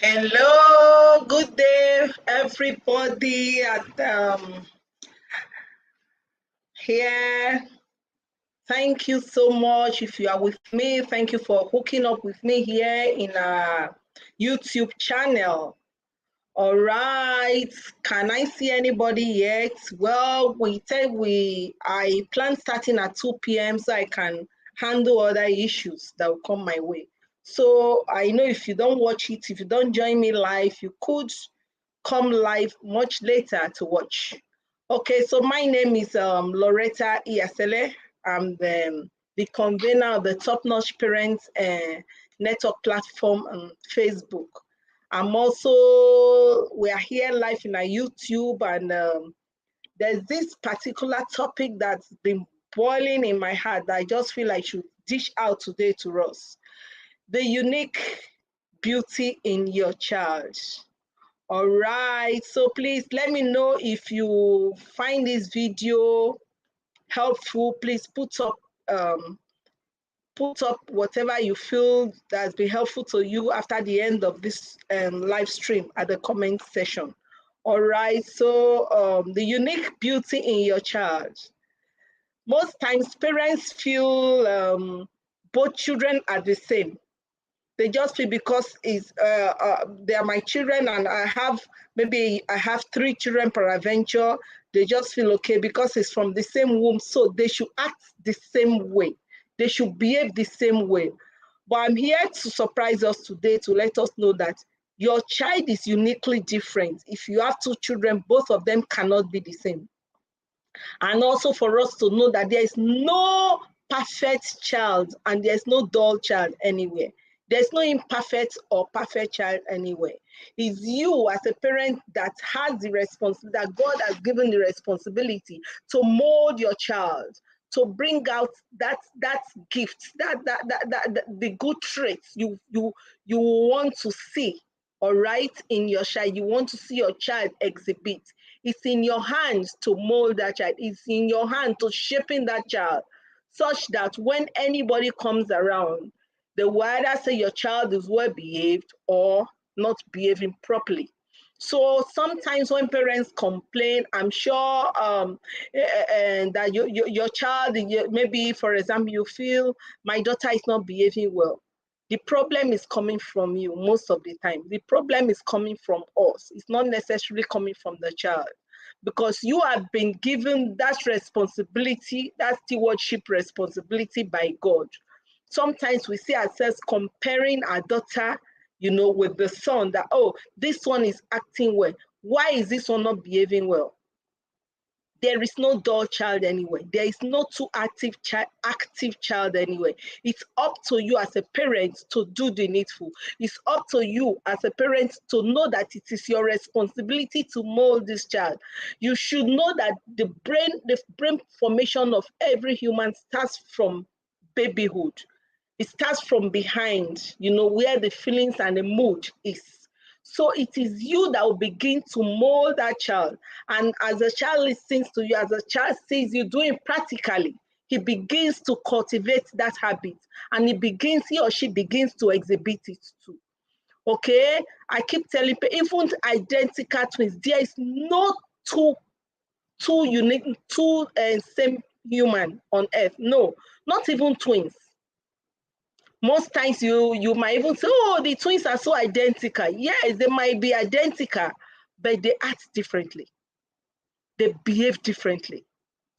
Hello, good day, everybody at here. Thank you so much. If you are with me, thank you for hooking up with me here in our YouTube channel. All right, can I see anybody yet? Well, I plan starting at 2 p.m. so I can handle other issues that will come my way. So I know if you don't watch it, if you don't join me live, you could come live much later to watch. Okay, so my name is Loretta Iasele. I'm the convener of the Top Notch Parents Network platform on Facebook. We are here live in our YouTube, and there's this particular topic that's been boiling in my heart that I just feel I should dish out today to us. The unique beauty in your child. All right, so please let me know if you find this video helpful. Please put up whatever you feel that's been helpful to you after the end of this live stream at the comment section. All right, so the unique beauty in your child. Most times parents feel both children are the same. They just feel because they are my children and I have 3 children peradventure, they just feel okay because it's from the same womb, so they should act the same way. They should behave the same way. But I'm here to surprise us today to let us know that your child is uniquely different. If you have 2 children, both of them cannot be the same. And also for us to know that there is no perfect child and there's no dull child anywhere. There's no imperfect or perfect child anywhere. It's you as a parent that has the responsibility, that God has given the responsibility to mold your child, to bring out that gift, the good traits you want to see, all right, in your child. You want to see your child exhibit. It's in your hands to mold that child. It's in your hand to shaping that child such that when anybody comes around, they will either say your child is well behaved or not behaving properly. So sometimes when parents complain, I'm sure that your child, maybe for example, you feel my daughter is not behaving well. The problem is coming from you most of the time. The problem is coming from us. It's not necessarily coming from the child, because you have been given that responsibility, that stewardship responsibility by God. Sometimes we see ourselves comparing our daughter, with the son, that, oh, this one is acting well. Why is this one not behaving well? There is no dull child anyway. There is no too active child anyway. It's up to you as a parent to do the needful. It's up to you as a parent to know that it is your responsibility to mold this child. You should know that the brain formation of every human starts from babyhood. It starts from behind, where the feelings and the mood is. So it is you that will begin to mold that child. And as a child listens to you, as a child sees you doing practically, he begins to cultivate that habit, and he or she begins to exhibit it too. Okay? I keep telling people, even identical twins, there is no two unique, same human on earth. No, not even twins. Most times you might even say, oh, the twins are so identical. Yes, they might be identical, but they act differently. They behave differently.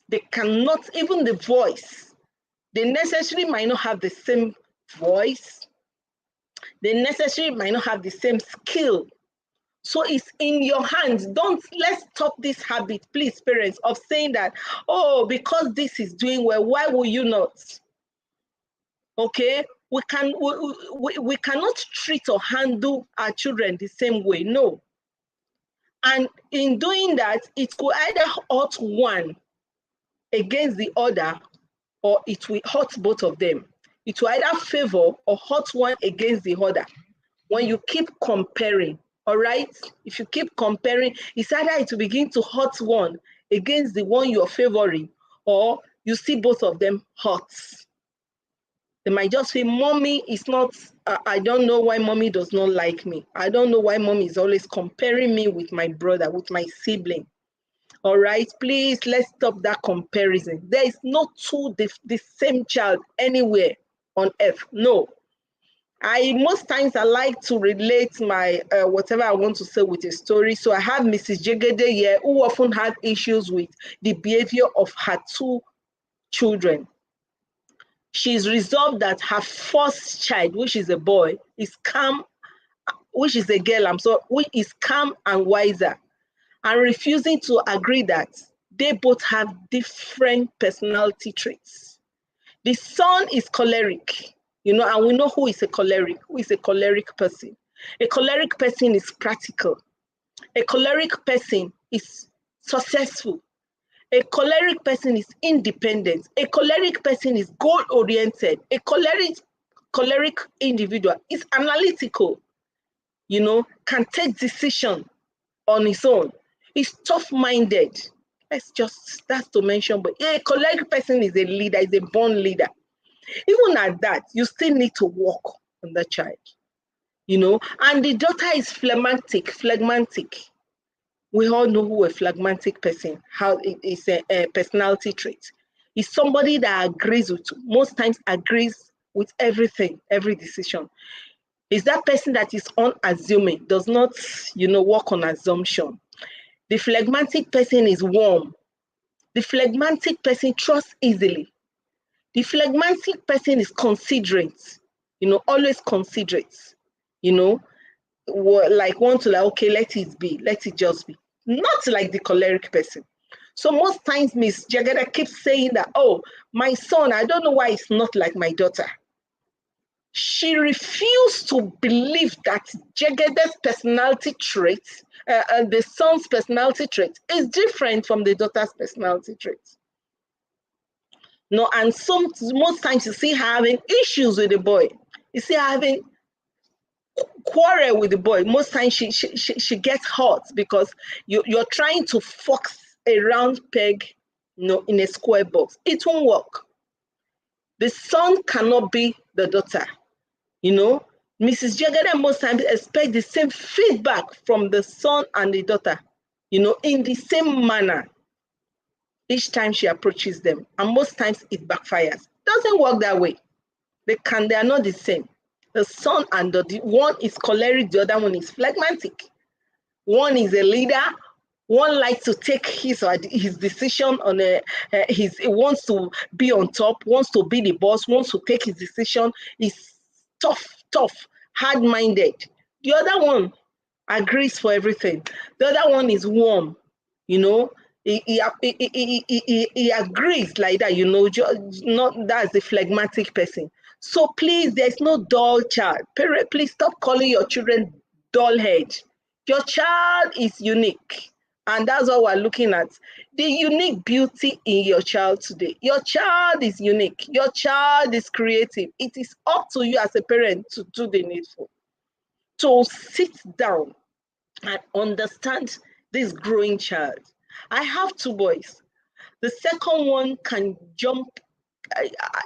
They cannot, even the voice, they necessarily might not have the same voice. They necessarily might not have the same skill. So it's in your hands. Let's stop this habit, please, parents, of saying that, oh, because this is doing well, why will you not? Okay? We cannot treat or handle our children the same way, no. And in doing that, it could either hurt one against the other, or it will hurt both of them. It will either favor or hurt one against the other. When you keep comparing, all right? If you keep comparing, it's either it will begin to hurt one against the one you're favoring, or you see both of them hurt. They might just say, mommy is not, I don't know why mommy does not like me. I don't know why mommy is always comparing me with my brother, with my sibling. All right, please, let's stop that comparison. There is no two the same child anywhere on earth. No. Most times I like to relate my whatever I want to say with a story. So I have Mrs. Jegede here, who often had issues with the behavior of her two children. She's resolved that her first child, which is a boy, is calm, which is a girl, which is calm and wiser, and refusing to agree that they both have different personality traits. The son is choleric, and we know who is a choleric person. A choleric person is practical. A choleric person is successful. A choleric person is independent. A choleric person is goal-oriented. A choleric individual is analytical, can take decision on his own. Is tough-minded. That's to mention, but a choleric person is a leader, is a born leader. Even at that, you still need to work on the child, and the daughter is phlegmatic. We all know who a phlegmatic person, how it is a personality trait. It's somebody that most times agrees with everything, every decision. Is that person that is unassuming, does not, work on assumption. The phlegmatic person is warm. The phlegmatic person trusts easily. The phlegmatic person is considerate, always considerate, like okay, let it just be. Not like the choleric person. So most times Miss Jagada keeps saying that, oh, my son, I don't know why it's not like my daughter. She refused to believe that Jagada's personality trait, the son's personality trait, is different from the daughter's personality trait. No, and most times you see her having issues with the boy. You see her having quarrel with the boy. Most times she gets hurt because you're trying to fox a round peg, in a square box. It won't work. The son cannot be the daughter. Mrs. Jagada most times expect the same feedback from the son and the daughter, in the same manner each time she approaches them. And most times it backfires. Doesn't work that way. They are not the same. The son and one is choleric, the other one is phlegmatic. One is a leader. One likes to take his decision on he wants to be on top, wants to be the boss, wants to take his decision. He's tough, hard-minded. The other one agrees for everything. The other one is warm, he agrees like that, that's the phlegmatic person. So please, there's no dull child. Parent, please stop calling your children dull head. Your child is unique. And that's what we're looking at. The unique beauty in your child today. Your child is unique. Your child is creative. It is up to you as a parent to do the needful. To sit down and understand this growing child. I have two boys. The second one can jump.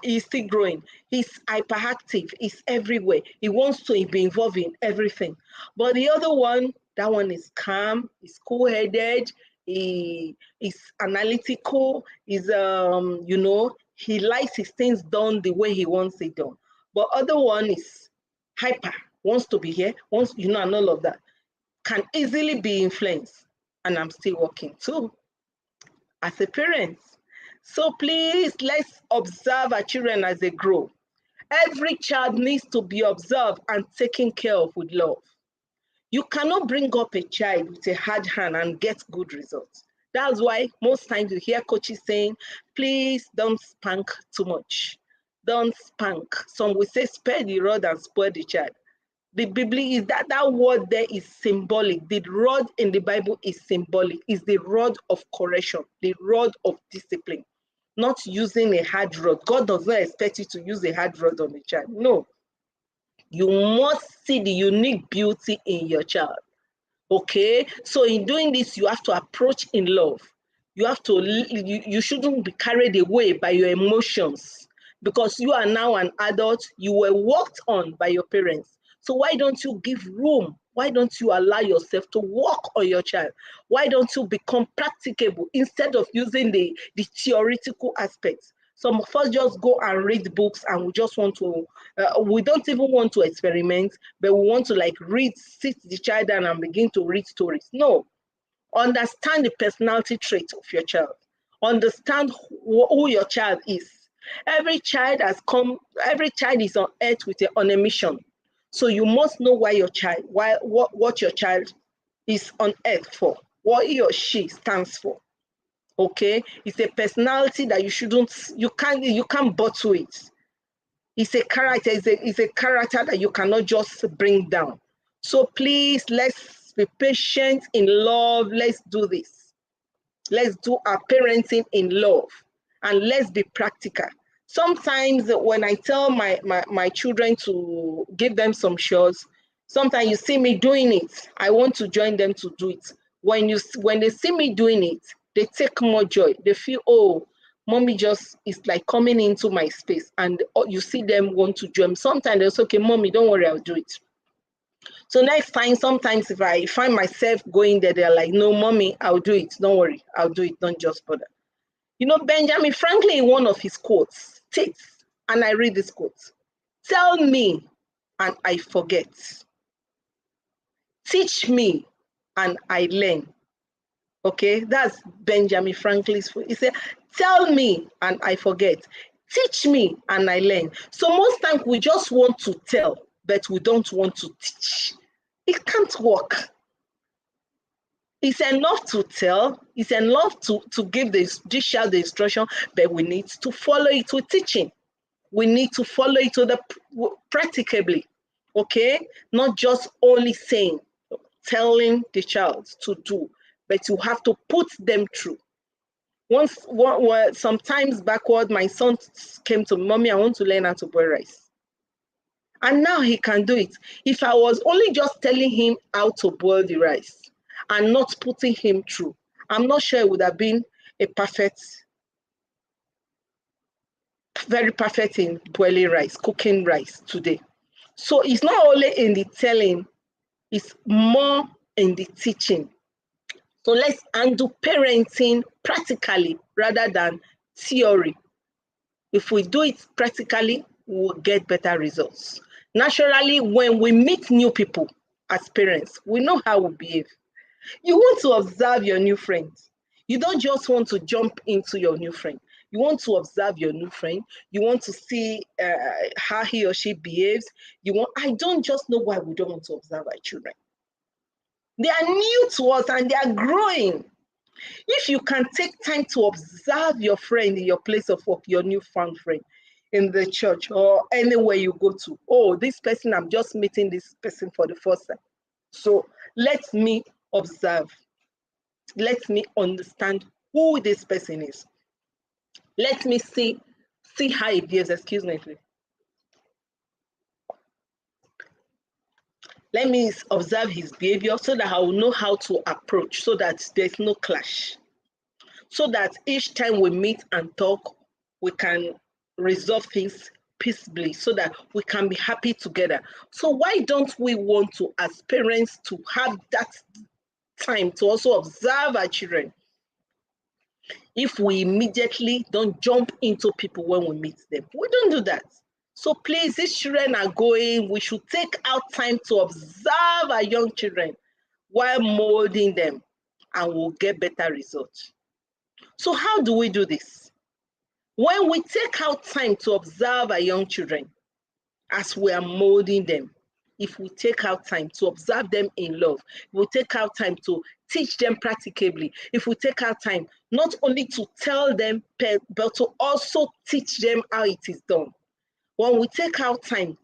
He's still growing. He's hyperactive. He's everywhere. He wants to be involved in everything. But the other one, that one is calm. He's cool-headed. He is analytical. He's he likes his things done the way he wants it done. But other one is hyper. Wants to be here. Wants and all of that. Can easily be influenced. And I'm still working too as a parent. So please, let's observe our children as they grow. Every child needs to be observed and taken care of with love. You cannot bring up a child with a hard hand and get good results. That's why most times you hear coaches saying, please don't spank too much. Don't spank. Some will say spare the rod and spoil the child. The Bible is that word there is symbolic. The rod in the Bible is symbolic. It's the rod of correction, the rod of discipline. Not using a hard rod. God does not expect you to use a hard rod on a child. No. You must see the unique beauty in your child. Okay? So in doing this, you have to approach in love. You shouldn't be carried away by your emotions. because you are now an adult. You were worked on by your parents. So why don't you give room? Why don't you allow yourself to work on your child? Why don't you become practicable instead of using the theoretical aspects? Some of us just go and read books and we just want to, we don't even want to experiment, but we want to like sit the child down and begin to read stories. No, understand the personality traits of your child. Understand who your child is. Every child is on earth on a mission. So you must know what your child is on earth for, what he or she stands for. Okay, it's a personality that you can't bottle it. It's a character, it's a character that you cannot just bring down. So please, let's be patient in love. Let's do this. Let's do our parenting in love, and let's be practical. Sometimes when I tell my children to give them some chores, sometimes you see me doing it, I want to join them to do it. When they see me doing it, they take more joy. They feel, oh, mommy just is like coming into my space, and you see them want to join. Sometimes they'll say, okay, mommy, don't worry, I'll do it. So next time, sometimes if I find myself going there, they're like, no, mommy, I'll do it. Don't worry, I'll do it. Don't just bother. You know, Benjamin Franklin, in one of his quotes, states, and I read this quote: tell me and I forget. Teach me and I learn. Okay, that's Benjamin Franklin's quote. He said, tell me and I forget. Teach me and I learn. So most times we just want to tell, but we don't want to teach. It can't work. It's enough to tell, it's enough to give this child the instruction, but we need to follow it with teaching. We need to follow it to practicably, okay? Not just only saying, telling the child to do, but you have to put them through. Sometimes backward, my son came to mommy, I want to learn how to boil rice. And now he can do it. If I was only just telling him how to boil the rice and not putting him through, I'm not sure it would have been very perfect in boiling rice, cooking rice today. So it's not only in the telling, it's more in the teaching. So let's undo parenting practically rather than theory. If we do it practically, we'll get better results. Naturally, when we meet new people as parents, we know how we behave. You want to observe your new friend. You don't just want to jump into your new friend. You want to observe your new friend. You want to see how he or she behaves. I don't just know why we don't want to observe our children. They are new to us and they are growing. If you can take time to observe your friend in your place of work, your newfound friend, in the church or anywhere you go to, oh, this person, I'm just meeting this person for the first time. So let me observe. Let me understand who this person is. Let me see how he behaves. Excuse me, please. Let me observe his behavior so that I will know how to approach, so that there's no clash. So that each time we meet and talk, we can resolve things peaceably, so that we can be happy together. So why don't we want to, as parents, to have that time to also observe our children? If we immediately don't jump into people when we meet them, we don't do that. So please, these children are going, we should take out time to observe our young children while molding them, and we'll get better results. So how do we do this? When we take out time to observe our young children as we are molding them, if we take out time to observe them in love, if we take out time to teach them practicably, if we take out time not only to tell them, but to also teach them how it is done. When we take out time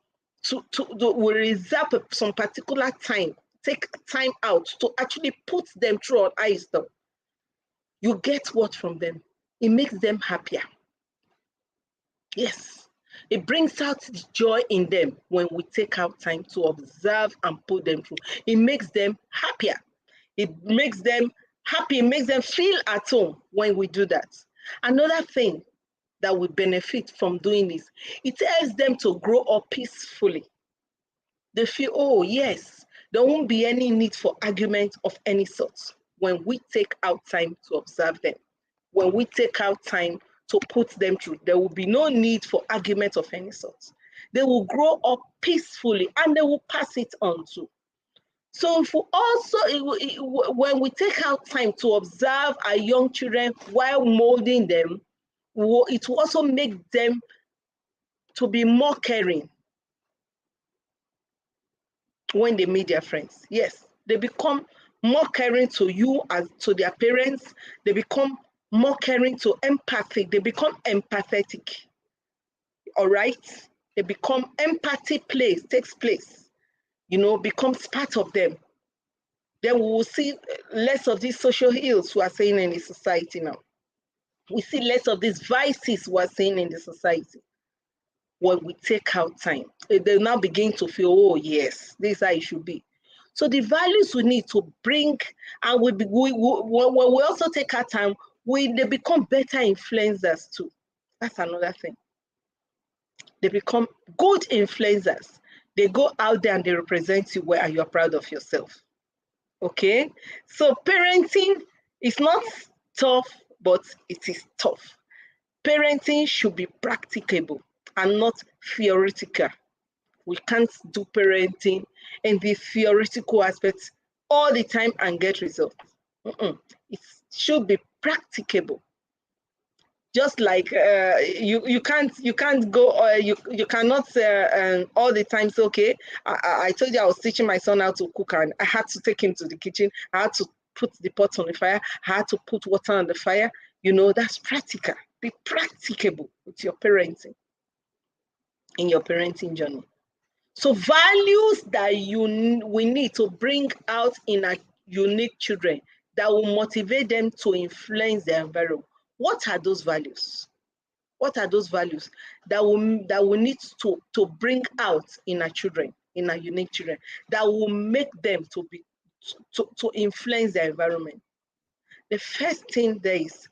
we reserve some particular time, take time out to actually put them through our eyes done, you get what from them? It makes them happier. Yes, it brings out the joy in them when we take out time to observe and put them through. It makes them happier. It makes them happy. It makes them feel at home when we do that. Another thing that will benefit from doing this. It helps them to grow up peacefully. They feel, oh yes, there won't be any need for argument of any sort when we take out time to observe them. When we take out time to put them through, there will be no need for argument of any sort. They will grow up peacefully and they will pass it on too. So if we also, when we take out time to observe our young children while molding them, it will also make them to be more caring when they meet their friends. Yes, they become more caring to you as to their parents. They become more caring to empathy. They become empathetic. All right? They become empathy takes place, becomes part of them. Then we will see less of these social ills we are seeing in the society now. We see less of these vices we are seeing in the society. When we take out time, they now begin to feel, oh yes, this is how it should be. So the values we need to bring, and when we also take our time, they become better influencers too. That's another thing. They become good influencers. They go out there and they represent you well, and you're proud of yourself. Okay, so parenting is not tough, but it is tough. Parenting should be practicable and not theoretical. We can't do parenting in the theoretical aspects all the time and get results. It should be practicable. Just like you can't go, you cannot all the time say, okay, I told you I was teaching my son how to cook and I had to take him to the kitchen. I had to put the pot on the fire. I had to put water on the fire. That's practical. Be practicable with your parenting, in your parenting journey. So values that we need to bring out in our unique children that will motivate them to influence their environment. What are those values? What are those values that we need to bring out in our children, in our unique children, that will make them to influence their environment? The first thing there is,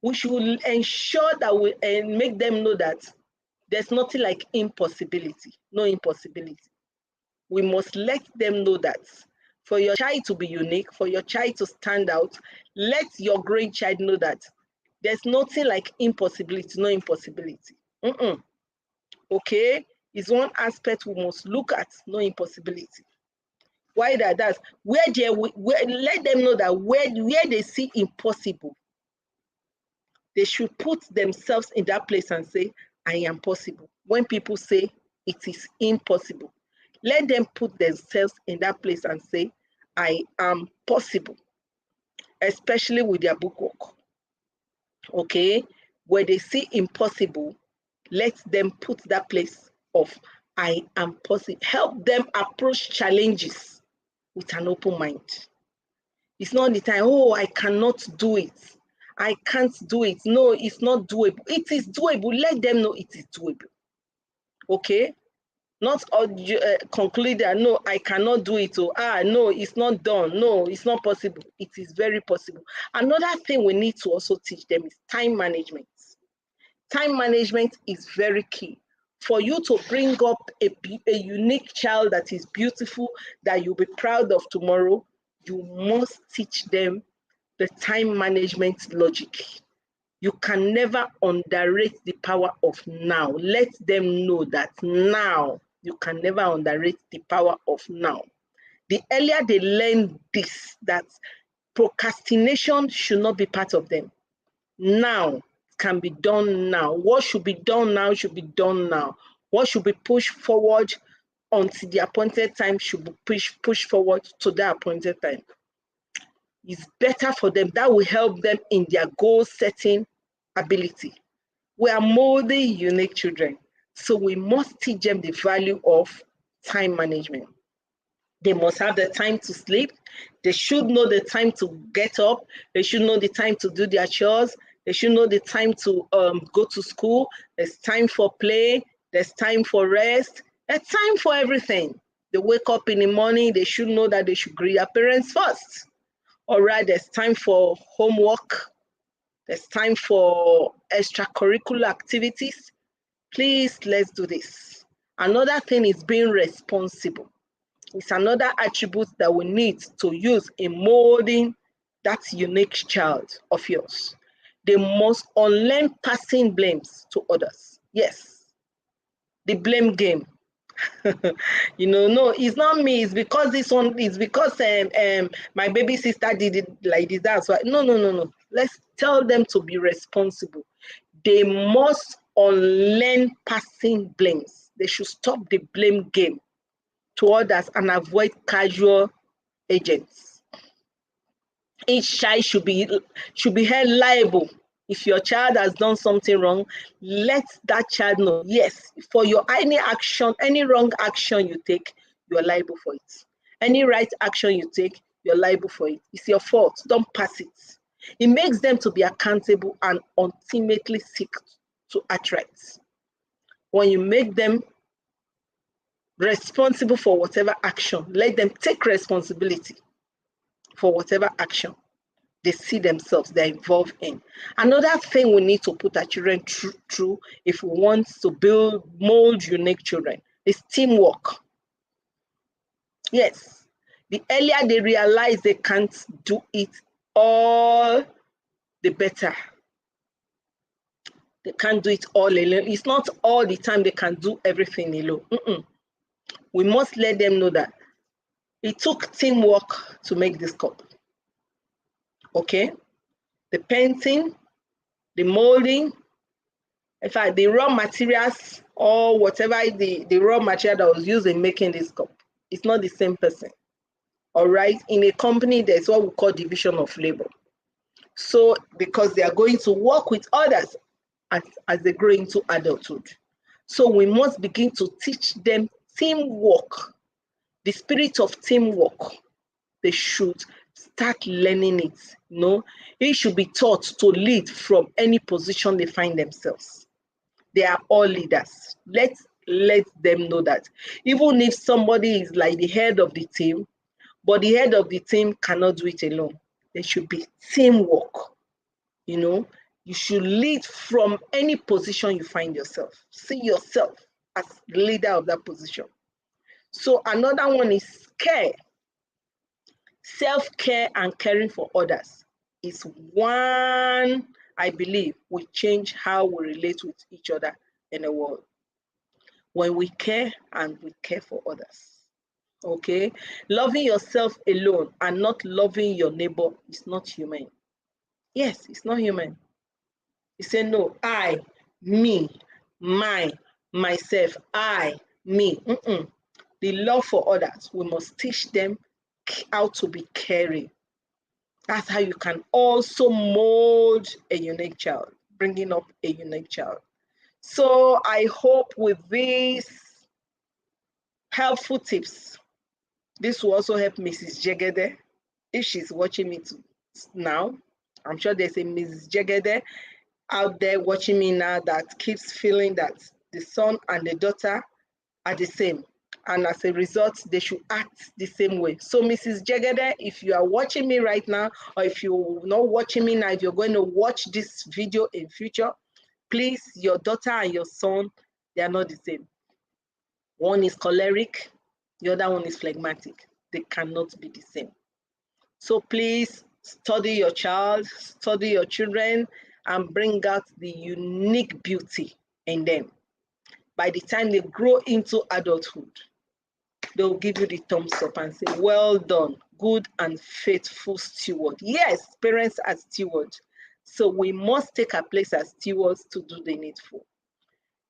we should ensure that we make them know that there's nothing like impossibility, no impossibility. We must let them know that for your child to be unique, for your child to stand out, let your growing child know that there's nothing like impossibility, no impossibility. Okay, it's one aspect we must look at, no impossibility. Why that? Let them know that where they see impossible, they should put themselves in that place and say, I am possible. When people say it is impossible, let them put themselves in that place and say, I am possible, especially with their bookwork. Okay, where they see impossible, let them put that place of I am possible. Help them approach challenges with an open mind. It's not the time, oh, I cannot do it. I can't do it. No, it's not doable. It is doable. Let them know it is doable. Okay? Not conclude that, no, I cannot do it. Or, no, it's not done. No, it's not possible. It is very possible. Another thing we need to also teach them is time management. Time management is very key. For you to bring up a unique child that is beautiful, that you'll be proud of tomorrow, you must teach them the time management logic. You can never underrate the power of now. Let them know that now, you can never underrate the power of now. The earlier they learn this, that procrastination should not be part of them. Now can be done now. What should be done now should be done now. What should be pushed forward until the appointed time should be pushed forward to the appointed time. It's better for them. That will help them in their goal setting ability. We are molding unique children, so we must teach them the value of time management. They must have the time to sleep. They should know the time to get up. They should know the time to do their chores. They should know the time to go to school. There's time for play. There's time for rest. There's time for everything. They wake up in the morning. They should know that they should greet their parents first. All right, there's time for homework. There's time for extracurricular activities. Please, let's do this. Another thing is being responsible. It's another attribute that we need to use in molding that unique child of yours. They must unlearn passing blames to others. Yes, the blame game. No, it's not me. It's because this one. It's because my baby sister did it like this. That's why. No. Let's tell them to be responsible. They must unlearn passing blames. They should stop the blame game to others and avoid casual agents. Each child should be held liable. If your child has done something wrong, let that child know, yes, for your any wrong action you take, you're liable for it. Any right action you take, you're liable for it. It's your fault. Don't pass it. It makes them to be accountable and ultimately seek to act right. When you make them responsible for whatever action, let them take responsibility for whatever action they see themselves, they're involved in. Another thing we need to put our children through if we want to mold unique children is teamwork. Yes, the earlier they realize they can't do it all, the better. They can't do it all alone. It's not all the time they can do everything alone. We must let them know that it took teamwork to make this cup. Okay? The painting, the molding, in fact, the raw materials or whatever the raw material that was used in making this cup, it's not the same person. All right? In a company, there's what we call division of labor. So, because they are going to work with others as they grow into adulthood. So, we must begin to teach them teamwork, the spirit of teamwork. They should start learning it. It should be taught to lead from any position they find themselves. They are all leaders. Let them know that. Even if somebody is like the head of the team, but the head of the team cannot do it alone, there should be teamwork. You should lead from any position you find yourself. See yourself as the leader of that position. So another one is care. Self-care and caring for others is one, I believe, will change how we relate with each other in the world. When we care and we care for others. Okay? Loving yourself alone and not loving your neighbor is not human. Yes, it's not human. You say, no, I, me, mine, myself, I, me. The love for others, we must teach them how to be caring. That's how you can also mold a unique child, bringing up a unique child. So I hope with these helpful tips, this will also help Mrs. Jegede. If she's watching me now, I'm sure there's a Mrs. Jegede out there watching me now that keeps feeling that the son and the daughter are the same. And as a result, they should act the same way. So Mrs. Jegede, if you are watching me right now, or if you're not watching me now, if you're going to watch this video in future, please, your daughter and your son, they are not the same. One is choleric, the other one is phlegmatic. They cannot be the same. So please study your child, study your children, and bring out the unique beauty in them. By the time they grow into adulthood, they'll give you the thumbs up and say, well done, good and faithful steward. Yes, parents are stewards. So we must take our place as stewards to do the needful.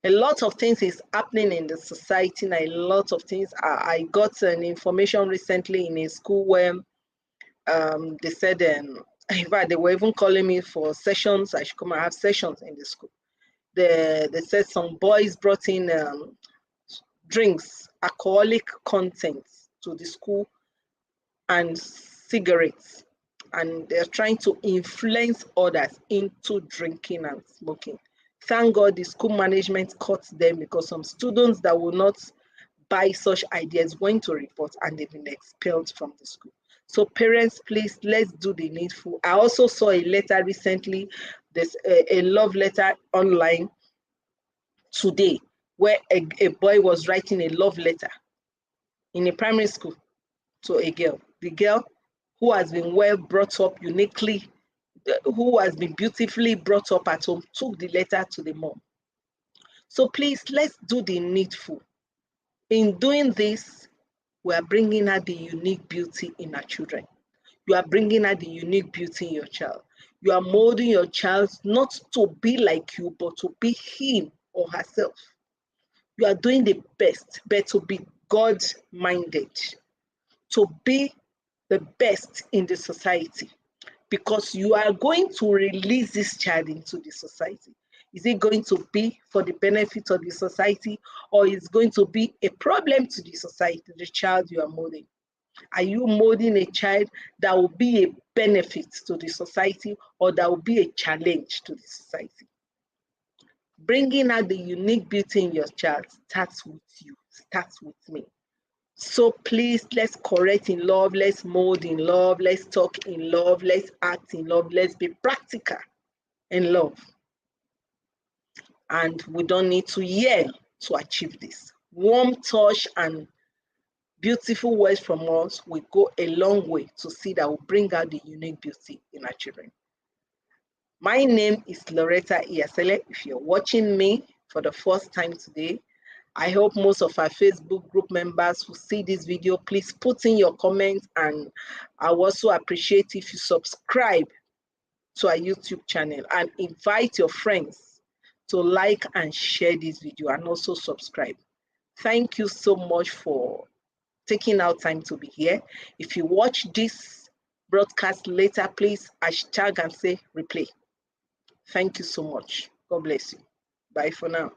A lot of things is happening in the society and a lot of things. I got an information recently in a school where they said, in fact, they were even calling me for sessions. I should come and have sessions in the school. They said some boys brought in drinks, alcoholic contents to the school and cigarettes, and they're trying to influence others into drinking and smoking. Thank God the school management caught them, because some students that will not buy such ideas went to report and they've been expelled from the school. So parents, please, let's do the needful. I also saw a letter recently There's a love letter online today where a boy was writing a love letter in a primary school to a girl. The girl, who has been well brought up uniquely, who has been beautifully brought up at home, took the letter to the mom. So please, let's do the needful. In doing this, we are bringing out the unique beauty in our children. You are bringing out the unique beauty in your child. You are molding your child not to be like you, but to be him or herself. You are doing the best, but to be God-minded, to be the best in the society, because you are going to release this child into the society. Is it going to be for the benefit of the society, or is it going to be a problem to the society, the child you are molding? Are you molding a child that will be a benefit to the society, or that will be a challenge to the society? Bringing out the unique beauty in your child starts with you, starts with me. So please, let's correct in love, let's mold in love, let's talk in love, let's act in love, let's be practical in love. And we don't need to yell to achieve this. Warm touch and beautiful words from us will go a long way to see that we bring out the unique beauty in our children. My name is Loretta Iyasele. If you're watching me for the first time today, I hope most of our Facebook group members who see this video, please put in your comments, and I also appreciate if you subscribe to our YouTube channel and invite your friends to like and share this video and also subscribe. Thank you so much for taking out time to be here. If you watch this broadcast later, please hashtag and say replay. Thank you so much. God bless you. Bye for now.